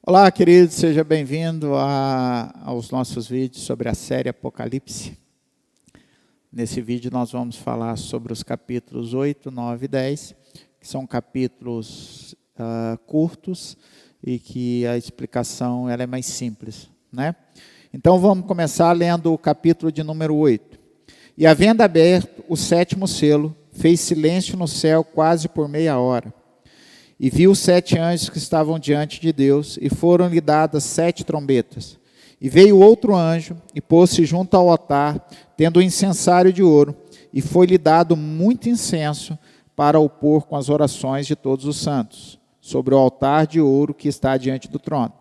Olá, querido, seja bem-vindo aos nossos vídeos sobre a série Apocalipse. Nesse vídeo nós vamos falar sobre os capítulos 8, 9 e 10, que são capítulos curtos e que a explicação ela é mais simples, né? Então vamos começar lendo o capítulo de número 8. E havendo aberto o sétimo selo, fez silêncio no céu quase por meia hora. E viu os 7 anjos que estavam diante de Deus, e foram-lhe dadas 7 trombetas. E veio outro anjo, e pôs-se junto ao altar, tendo um incensário de ouro, e foi-lhe dado muito incenso para o pôr com as orações de todos os santos, sobre o altar de ouro que está diante do trono.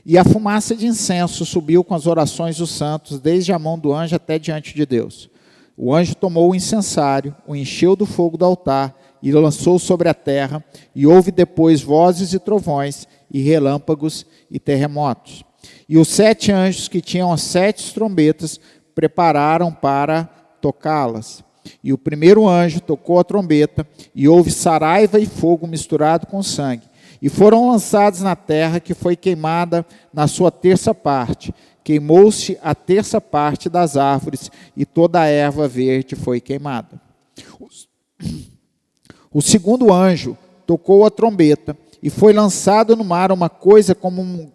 E a fumaça de incenso subiu com as orações dos santos, desde a mão do anjo até diante de Deus. O anjo tomou o incensário, o encheu do fogo do altar, e lançou sobre a terra, e houve depois vozes e trovões, e relâmpagos e terremotos. E os 7 anjos que tinham as 7 trombetas prepararam para tocá-las. E o primeiro anjo tocou a trombeta, e houve saraiva e fogo misturado com sangue. E foram lançados na terra, que foi queimada na sua terça parte. Queimou-se a terça parte das árvores, e toda a erva verde foi queimada. O segundo anjo tocou a trombeta, e foi lançado no mar uma coisa como um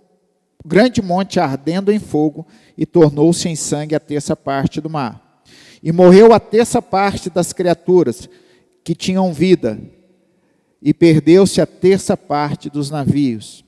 grande monte ardendo em fogo, e tornou-se em sangue a terça parte do mar. E morreu a terça parte das criaturas que tinham vida, e perdeu-se a terça parte dos navios.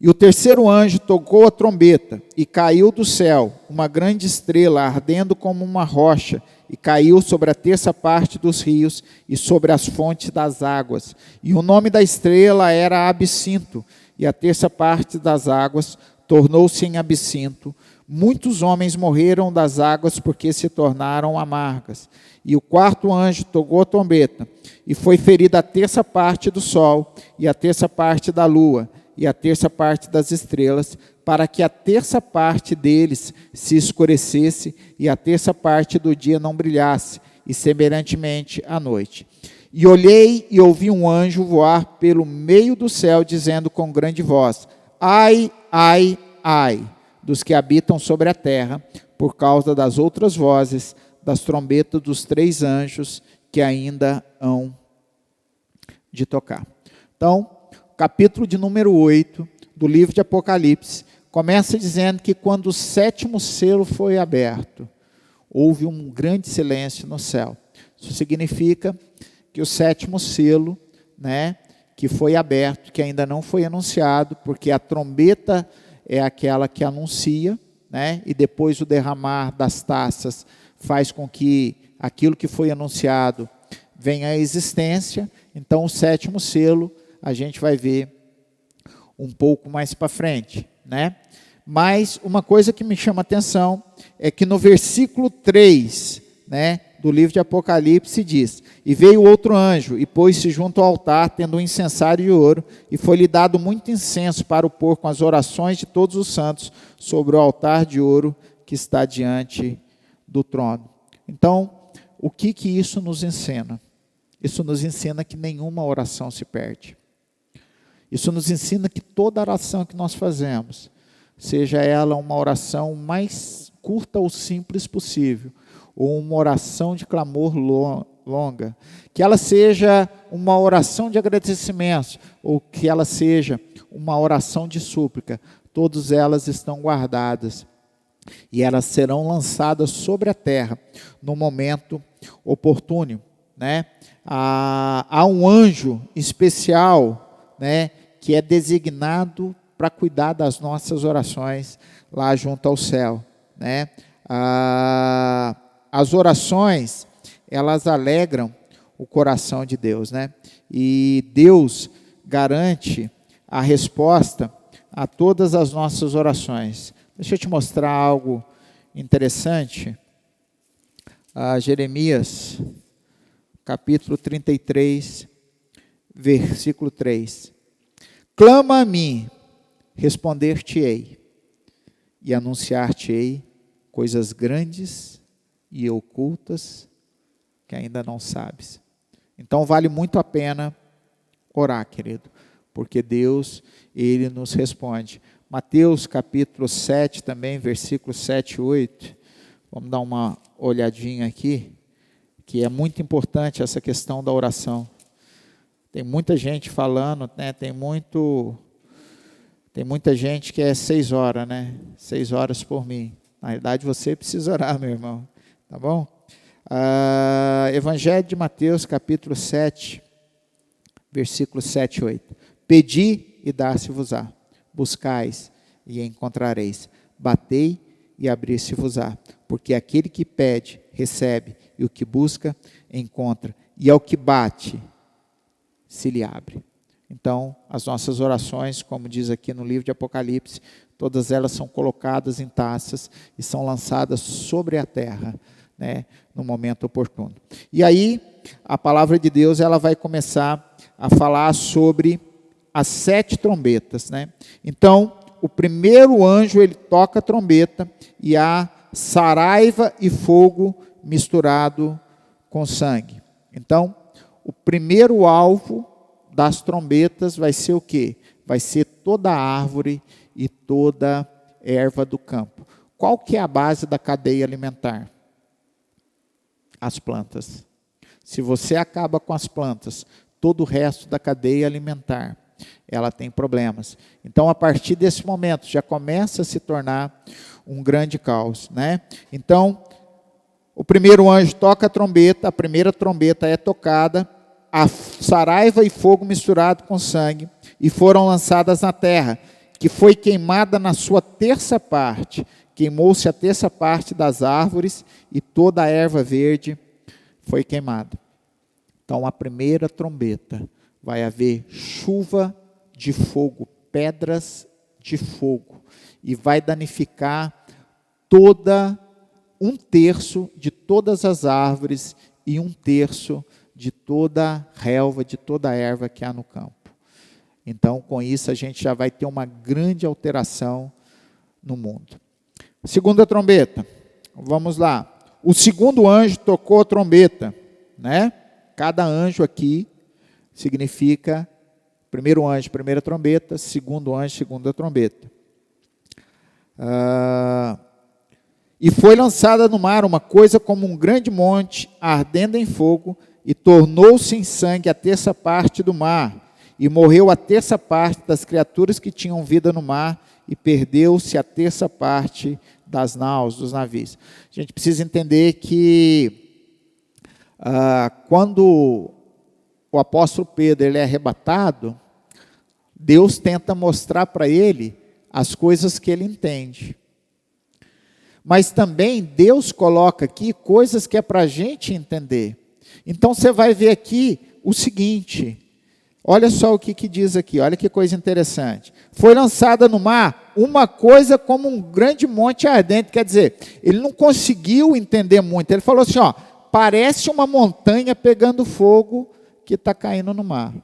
E o terceiro anjo tocou a trombeta, e caiu do céu uma grande estrela, ardendo como uma rocha, e caiu sobre a terça parte dos rios e sobre as fontes das águas. E o nome da estrela era Absinto, e a terça parte das águas tornou-se em absinto. Muitos homens morreram das águas porque se tornaram amargas. E o quarto anjo tocou a trombeta, e foi ferida a terça parte do sol, e a terça parte da lua, e a terça parte das estrelas, para que a terça parte deles se escurecesse, e a terça parte do dia não brilhasse, e semelhantemente à noite. E olhei e ouvi um anjo voar pelo meio do céu, dizendo com grande voz: ai, ai, ai, dos que habitam sobre a terra, por causa das outras vozes, das trombetas dos 3 anjos que ainda hão de tocar. Então, capítulo de número 8 do livro de Apocalipse, começa dizendo que quando o 7º selo foi aberto, houve um grande silêncio no céu. Isso significa que o 7º selo, que foi aberto, que ainda não foi anunciado, porque a trombeta é aquela que anuncia, e depois o derramar das taças faz com que aquilo que foi anunciado venha à existência. Então o 7º selo a gente vai ver um pouco mais para frente, Mas uma coisa que me chama a atenção é que no versículo 3, do livro de Apocalipse diz: e veio outro anjo, e pôs-se junto ao altar, tendo um incensário de ouro, e foi-lhe dado muito incenso para o pôr com as orações de todos os santos, sobre o altar de ouro que está diante do trono. Então, o que isso nos ensina? Isso nos ensina que nenhuma oração se perde. Isso nos ensina que toda oração que nós fazemos, seja ela uma oração mais curta ou simples possível, ou uma oração de clamor longa, que ela seja uma oração de agradecimento, ou que ela seja uma oração de súplica, todas elas estão guardadas, e elas serão lançadas sobre a terra, no momento oportuno, Há um anjo especial, que é designado para cuidar das nossas orações lá junto ao céu, As orações, elas alegram o coração de Deus, E Deus garante a resposta a todas as nossas orações. Deixa eu te mostrar algo interessante. Jeremias, capítulo 33, versículo 3. Clama a mim, responder-te-ei, e anunciar-te-ei coisas grandes e ocultas que ainda não sabes. Então vale muito a pena orar, querido, porque Deus, Ele nos responde. Mateus capítulo 7 também, versículos 7 e 8, vamos dar uma olhadinha aqui, que é muito importante essa questão da oração. Tem muita gente falando, né? Tem muita gente que é 6 horas, né? 6 horas por mim. Na realidade, você precisa orar, meu irmão. Tá bom? Evangelho de Mateus, capítulo 7, versículos 7 e 8. Pedi e dar-se-vos-á. Buscais e encontrareis. Batei e abrir-se-vos-á. Porque aquele que pede, recebe. E o que busca, encontra. E ao que bate, se lhe abre. Então, as nossas orações, como diz aqui no livro de Apocalipse, todas elas são colocadas em taças e são lançadas sobre a terra, né, no momento oportuno. E aí, a palavra de Deus, ela vai começar a falar sobre as 7 trombetas, né? Então, o primeiro anjo, ele toca a trombeta e há saraiva e fogo misturado com sangue. Então, o primeiro alvo das trombetas vai ser o quê? Vai ser toda a árvore e toda erva do campo. Qual que é a base da cadeia alimentar? As plantas. Se você acaba com as plantas, todo o resto da cadeia alimentar, ela tem problemas. Então, a partir desse momento, já começa a se tornar um grande caos, né? Então, o primeiro anjo toca a trombeta, a primeira trombeta é tocada, a saraiva e fogo misturado com sangue, e foram lançadas na terra, que foi queimada na sua terça parte. Queimou-se a terça parte das árvores, e toda a erva verde foi queimada. Então, a primeira trombeta, vai haver chuva de fogo, pedras de fogo, e vai danificar toda 1/3 de todas as árvores e 1/3 de toda a relva, de toda a erva que há no campo. Então, com isso, a gente já vai ter uma grande alteração no mundo. Segunda trombeta, vamos lá. O segundo anjo tocou a trombeta, né? Cada anjo aqui significa primeiro anjo, primeira trombeta, segundo anjo, segunda trombeta. E foi lançada no mar uma coisa como um grande monte, ardendo em fogo, e tornou-se em sangue a terça parte do mar, e morreu a terça parte das criaturas que tinham vida no mar, e perdeu-se a terça parte das naus, dos navios. A gente precisa entender que quando o apóstolo Pedro ele é arrebatado, Deus tenta mostrar para ele as coisas que ele entende. Mas também Deus coloca aqui coisas que é para a gente entender. Então você vai ver aqui o seguinte, olha só o que diz aqui, olha que coisa interessante. Foi lançada no mar uma coisa como um grande monte ardente, quer dizer, ele não conseguiu entender muito, ele falou assim, ó, parece uma montanha pegando fogo que está caindo no mar.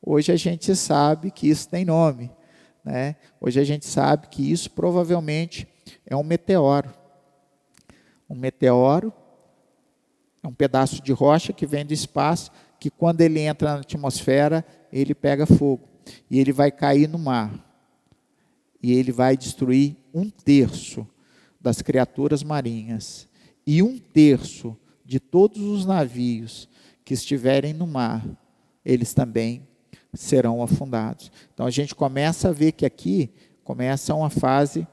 Hoje a gente sabe que isso tem nome, né? Hoje a gente sabe que isso provavelmente é um meteoro. Um meteoro é um pedaço de rocha que vem do espaço, que quando ele entra na atmosfera, ele pega fogo. E ele vai cair no mar. E ele vai destruir 1/3 das criaturas marinhas. E 1/3 de todos os navios que estiverem no mar, eles também serão afundados. Então a gente começa a ver que aqui começa uma fase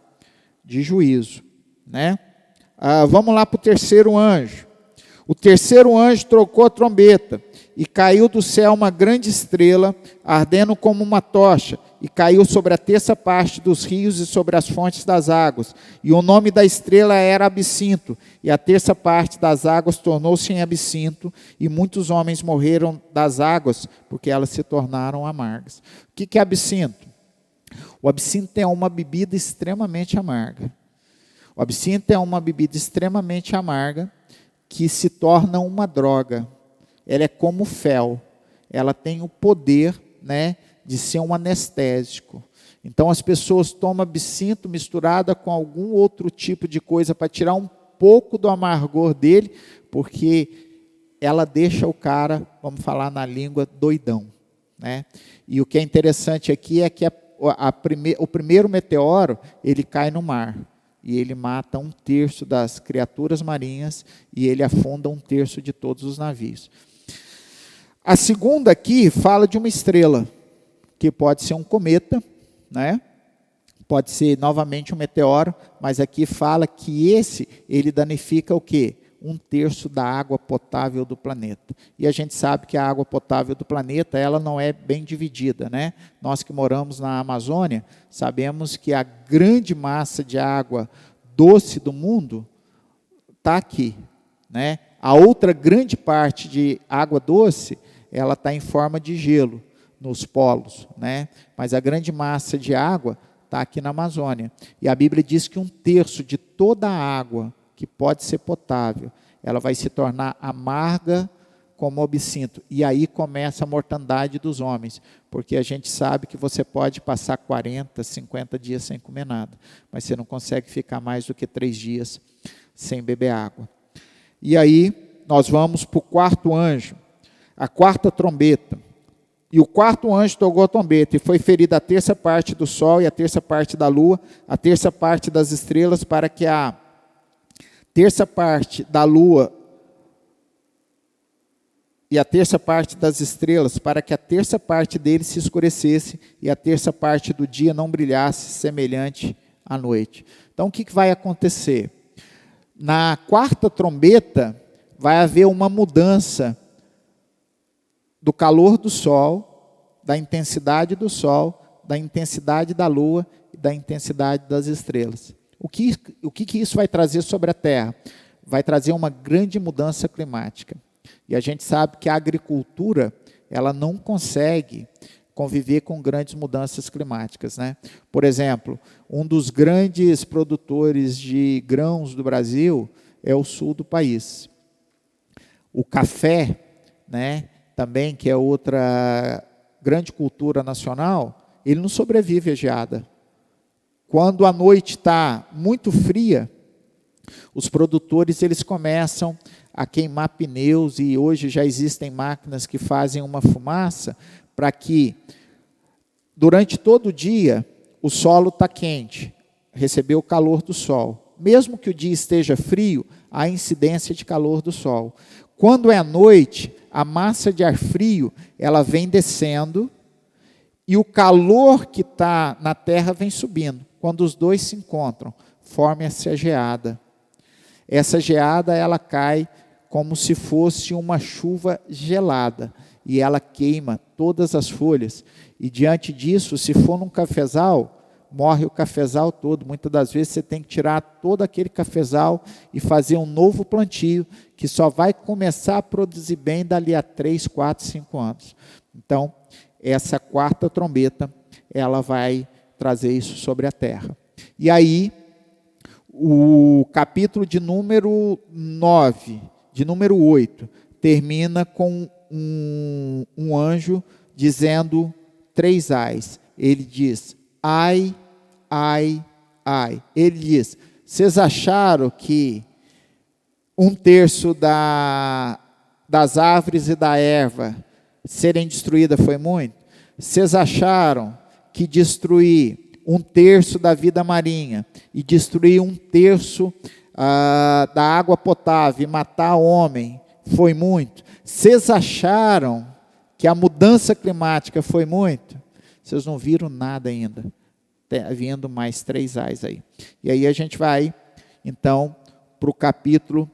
de juízo, né? Vamos lá para o terceiro anjo. O terceiro anjo trocou a trombeta, e caiu do céu uma grande estrela, ardendo como uma tocha, e caiu sobre a terça parte dos rios e sobre as fontes das águas. E o nome da estrela era Absinto, e a terça parte das águas tornou-se em absinto, e muitos homens morreram das águas, porque elas se tornaram amargas. O que é absinto? O absinto é uma bebida extremamente amarga. O absinto é uma bebida extremamente amarga, que se torna uma droga. Ela é como fel. Ela tem o poder, né, de ser um anestésico. Então as pessoas tomam absinto misturada com algum outro tipo de coisa para tirar um pouco do amargor dele, porque ela deixa o cara, vamos falar na língua, doidão. né? E o que é interessante aqui é que o primeiro meteoro, ele cai no mar, e ele mata 1/3 das criaturas marinhas, e ele afunda 1/3 de todos os navios. A segunda aqui fala de uma estrela, que pode ser um cometa, né? Pode ser novamente um meteoro, mas aqui fala que ele danifica o quê? 1/3 da água potável do planeta. E a gente sabe que a água potável do planeta, ela não é bem dividida, né? Nós que moramos na Amazônia, sabemos que a grande massa de água doce do mundo está aqui, né? A outra grande parte de água doce, ela está em forma de gelo nos polos, né? Mas a grande massa de água está aqui na Amazônia. E a Bíblia diz que 1/3 de toda a água que pode ser potável, ela vai se tornar amarga como absinto. E aí começa a mortandade dos homens, porque a gente sabe que você pode passar 40, 50 dias sem comer nada, mas você não consegue ficar mais do que 3 dias sem beber água. E aí nós vamos para o quarto anjo, a quarta trombeta. E o quarto anjo tocou a trombeta, e foi ferida a 1/3 parte do sol, e a 1/3 parte da lua, a 1/3 parte das estrelas, para que a 1/3 parte da lua e a 1/3 parte das estrelas, para que a 1/3 parte deles se escurecesse, e a 1/3 parte do dia não brilhasse, semelhante à noite. Então, o que vai acontecer? Na quarta trombeta, vai haver uma mudança do calor do sol, da intensidade do sol, da intensidade da lua e da intensidade das estrelas. O que isso vai trazer sobre a Terra? Vai trazer uma grande mudança climática. E a gente sabe que a agricultura, ela não consegue conviver com grandes mudanças climáticas, né? Por exemplo, um dos grandes produtores de grãos do Brasil é o sul do país. O café, né, também, que é outra grande cultura nacional, ele não sobrevive à geada. Quando a noite está muito fria, os produtores eles começam a queimar pneus, e hoje já existem máquinas que fazem uma fumaça para que, durante todo o dia, o solo está quente, recebeu o calor do sol. Mesmo que o dia esteja frio, há incidência de calor do sol. Quando é à noite, a massa de ar frio, ela vem descendo, e o calor que está na terra vem subindo. Quando os dois se encontram, forma-se a geada. Essa geada, ela cai como se fosse uma chuva gelada, e ela queima todas as folhas. E diante disso, se for num cafezal, morre o cafezal todo. Muitas das vezes você tem que tirar todo aquele cafezal e fazer um novo plantio, que só vai começar a produzir bem dali a 3, 4, 5 anos. Então, essa quarta trombeta, ela vai trazer isso sobre a terra. E aí, o capítulo de número 9, de número 8, termina com um anjo dizendo 3 ais. Ele diz: ai, ai, ai. Ele diz: vocês acharam que 1/3 das árvores e da erva serem destruídas foi muito? Vocês acharam que destruir 1/3 da vida marinha e destruir 1/3 da água potável e matar homem foi muito? Vocês acharam que a mudança climática foi muito? Vocês não viram nada ainda. Está vindo mais 3 ais aí. E aí a gente vai, então, para o capítulo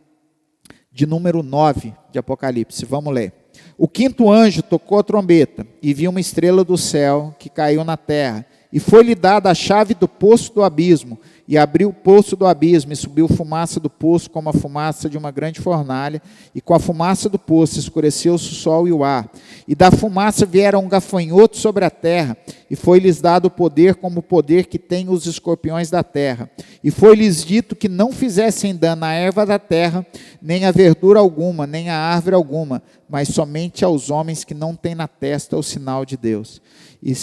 de número 9 de Apocalipse. Vamos ler. O quinto anjo tocou a trombeta, e viu uma estrela do céu que caiu na terra, e foi-lhe dada a chave do poço do abismo, e abriu o poço do abismo, e subiu fumaça do poço como a fumaça de uma grande fornalha, e com a fumaça do poço escureceu-se o sol e o ar. E da fumaça vieram gafanhotos sobre a terra, e foi-lhes dado o poder como o poder que tem os escorpiões da terra. E foi-lhes dito que não fizessem dano à erva da terra, nem a verdura alguma, nem a árvore alguma, mas somente aos homens que não têm na testa o sinal de Deus. E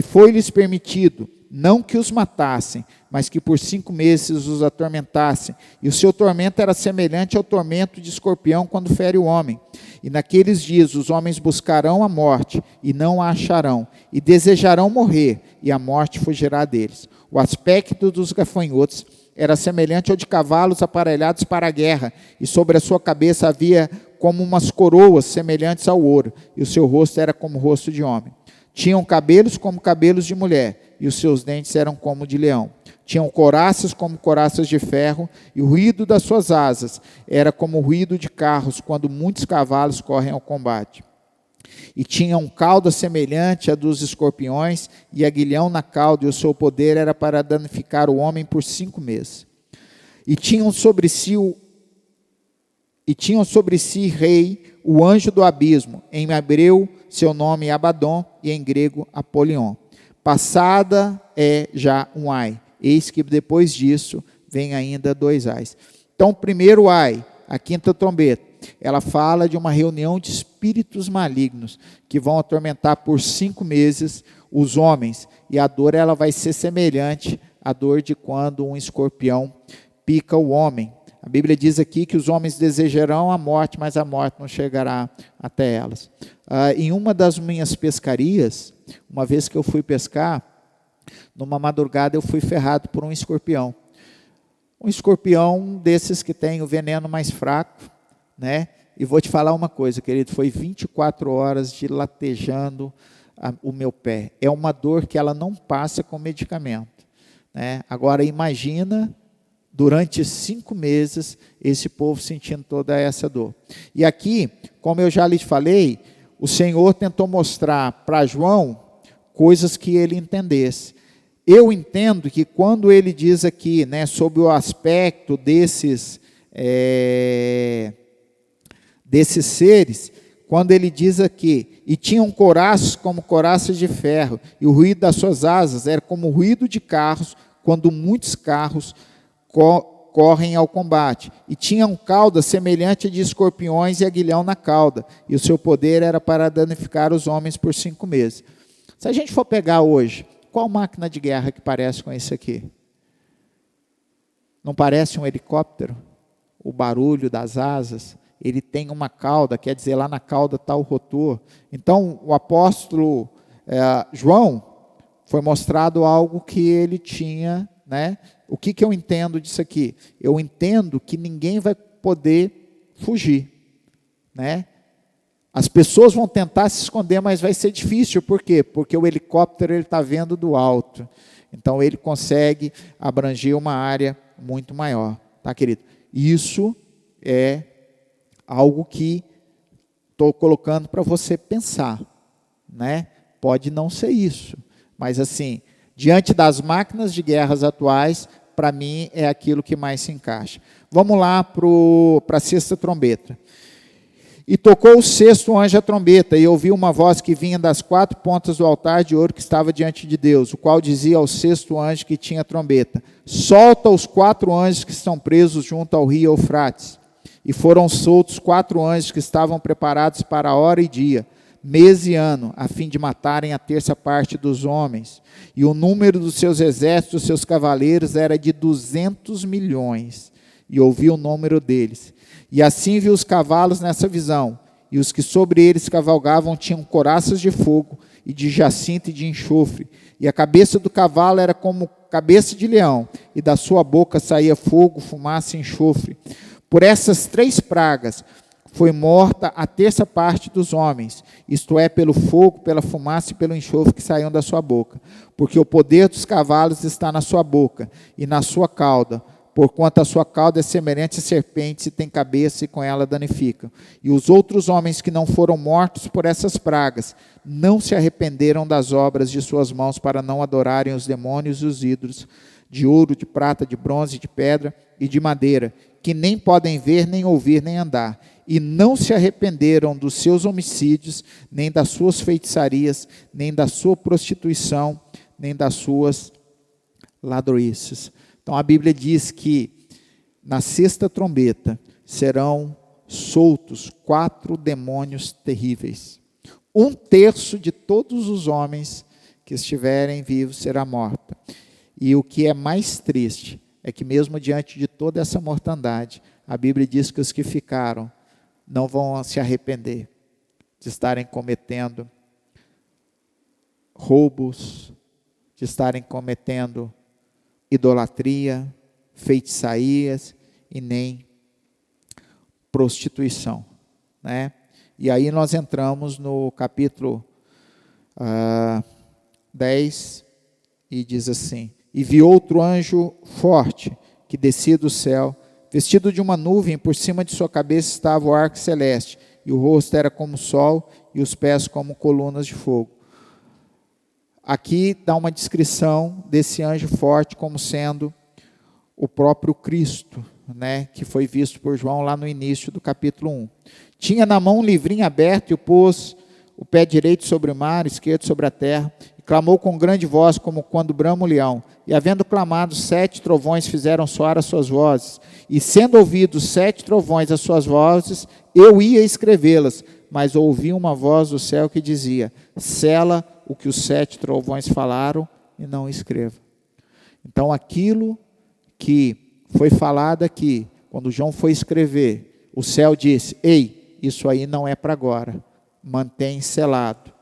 foi-lhes permitido, não que os matassem, mas que por 5 meses os atormentassem. E o seu tormento era semelhante ao tormento de escorpião quando fere o homem. E naqueles dias os homens buscarão a morte, e não a acharão, e desejarão morrer, e a morte fugirá deles. O aspecto dos gafanhotos era semelhante ao de cavalos aparelhados para a guerra, e sobre a sua cabeça havia como umas coroas semelhantes ao ouro, e o seu rosto era como o rosto de homem. Tinham cabelos como cabelos de mulher, e os seus dentes eram como de leão. Tinham couraças como couraças de ferro, e o ruído das suas asas era como o ruído de carros, quando muitos cavalos correm ao combate. E tinham cauda semelhante à dos escorpiões, e aguilhão na cauda, e o seu poder era para danificar o homem por 5 meses. E tinham sobre si rei, o anjo do abismo, em hebreu seu nome é Abaddon, e em grego Apolion. Passada é já um ai, eis que depois disso vem ainda 2 ais. Então, primeiro ai, a quinta trombeta, ela fala de uma reunião de espíritos malignos, que vão atormentar por 5 meses os homens, e a dor ela vai ser semelhante à dor de quando um escorpião pica o homem. A Bíblia diz aqui que os homens desejarão a morte, mas a morte não chegará até elas. Em uma das minhas pescarias, uma vez que eu fui pescar, numa madrugada eu fui ferrado por um escorpião. Um escorpião desses que tem o veneno mais fraco, né? E vou te falar uma coisa, querido, foi 24 horas dilatejando o meu pé. É uma dor que ela não passa com medicamento, né? Agora imagina, durante 5 meses, esse povo sentindo toda essa dor. E aqui, como eu já lhes falei, o Senhor tentou mostrar para João coisas que ele entendesse. Eu entendo que quando ele diz aqui, né, sobre o aspecto desses seres, quando ele diz aqui, e tinham couraças como couraças de ferro, e o ruído das suas asas era como o ruído de carros, quando muitos carros correm ao combate, e tinham cauda semelhante a de escorpiões e aguilhão na cauda, e o seu poder era para danificar os homens por 5 meses. Se a gente for pegar hoje, qual máquina de guerra que parece com esse aqui? Não parece um helicóptero? O barulho das asas, ele tem uma cauda, quer dizer, lá na cauda está o rotor. Então, o apóstolo João, foi mostrado algo que ele tinha, né? O que eu entendo disso aqui? Eu entendo que ninguém vai poder fugir, né? As pessoas vão tentar se esconder, mas vai ser difícil. Por quê? Porque o helicóptero ele está vendo do alto. Então, ele consegue abranger uma área muito maior. Tá, querido? Isso é algo que estou colocando para você pensar, né? Pode não ser isso, mas assim, diante das máquinas de guerras atuais, para mim é aquilo que mais se encaixa. Vamos lá para a sexta trombeta. E tocou o sexto anjo a trombeta, e ouvi uma voz que vinha das 4 pontas do altar de ouro que estava diante de Deus, o qual dizia ao sexto anjo que tinha a trombeta: solta os 4 anjos que estão presos junto ao rio Eufrates. E foram soltos 4 anjos que estavam preparados para a hora e dia, mês e ano, a fim de matarem a terça parte dos homens. E o número dos seus exércitos, dos seus cavaleiros, era de 200 milhões. E ouvi o número deles. E assim vi os cavalos nessa visão, e os que sobre eles cavalgavam tinham couraças de fogo, e de jacinto e de enxofre, e a cabeça do cavalo era como cabeça de leão, e da sua boca saía fogo, fumaça e enxofre. Por essas 3 pragas foi morta a terça parte dos homens, isto é, pelo fogo, pela fumaça e pelo enxofre que saíam da sua boca, porque o poder dos cavalos está na sua boca, e na sua cauda, porquanto a sua cauda é semelhante a serpentes e tem cabeça e com ela danifica. E os outros homens que não foram mortos por essas pragas, não se arrependeram das obras de suas mãos para não adorarem os demônios e os ídolos, de ouro, de prata, de bronze, de pedra e de madeira, que nem podem ver, nem ouvir, nem andar. E não se arrependeram dos seus homicídios, nem das suas feitiçarias, nem da sua prostituição, nem das suas ladroices. Então, a Bíblia diz que na sexta trombeta serão soltos 4 demônios terríveis. 1/3 de todos os homens que estiverem vivos será morta. E o que é mais triste é que mesmo diante de toda essa mortandade, a Bíblia diz que os que ficaram não vão se arrepender de estarem cometendo roubos, de estarem cometendo idolatria, feitiçarias e nem prostituição, né? E aí nós entramos no capítulo 10 e diz assim: e vi outro anjo forte que descia do céu, vestido de uma nuvem, por cima de sua cabeça estava o arco celeste, e o rosto era como o sol, e os pés como colunas de fogo. Aqui dá uma descrição desse anjo forte como sendo o próprio Cristo, né, que foi visto por João lá no início do capítulo 1. Tinha na mão um livrinho aberto e pôs o pé direito sobre o mar, esquerdo sobre a terra, e clamou com grande voz, como quando brama o leão. E havendo clamado, 7 trovões fizeram soar as suas vozes. E sendo ouvidos 7 trovões as suas vozes, eu ia escrevê-las, mas ouvi uma voz do céu que dizia: sela o que os 7 trovões falaram e não escreva. Então aquilo que foi falado aqui, quando João foi escrever, o céu disse: ei, isso aí não é para agora, mantém selado.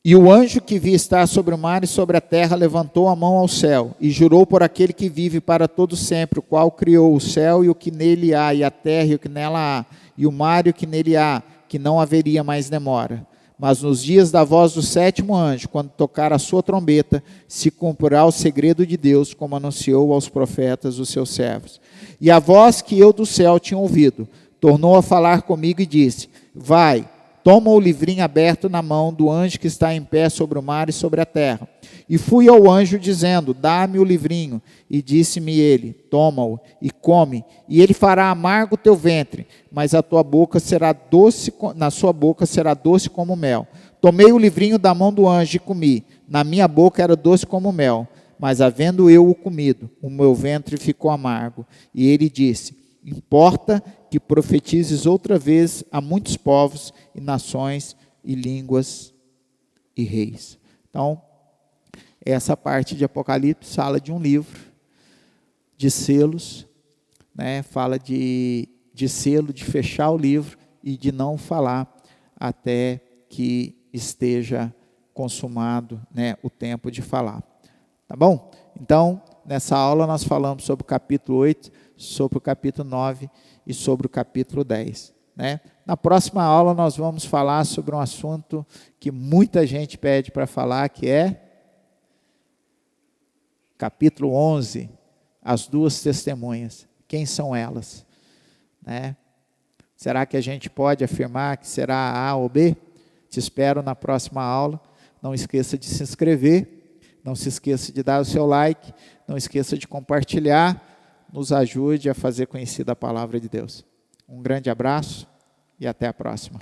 E o anjo que vi estar sobre o mar e sobre a terra levantou a mão ao céu e jurou por aquele que vive para todo sempre, o qual criou o céu e o que nele há, e a terra e o que nela há, e o mar e o que nele há, que não haveria mais demora. Mas nos dias da voz do 7º anjo, quando tocar a sua trombeta, se cumprirá o segredo de Deus, como anunciou aos profetas os seus servos. E a voz que eu do céu tinha ouvido, tornou a falar comigo e disse: vai, toma o livrinho aberto na mão do anjo que está em pé sobre o mar e sobre a terra. E fui ao anjo dizendo: dá-me o livrinho. E disse-me ele: toma-o e come, e ele fará amargo o teu ventre, mas a tua boca será doce, na sua boca será doce como mel. Tomei o livrinho da mão do anjo e comi. Na minha boca era doce como mel, mas havendo eu o comido, o meu ventre ficou amargo. E ele disse: importa que profetizes outra vez a muitos povos e nações e línguas e reis. Então, essa parte de Apocalipse fala de um livro, de selos, né? Fala de selo, de fechar o livro e de não falar até que esteja consumado, né, o tempo de falar. Tá bom? Então, nessa aula nós falamos sobre o capítulo 8, sobre o capítulo 9 e sobre o capítulo 10. Né? Na próxima aula nós vamos falar sobre um assunto que muita gente pede para falar, que é capítulo 11, as 2 testemunhas. Quem são elas? Né? Será que a gente pode afirmar que será A ou B? Te espero na próxima aula. Não esqueça de se inscrever, não se esqueça de dar o seu like, não esqueça de compartilhar, nos ajude a fazer conhecida a palavra de Deus. Um grande abraço e até a próxima.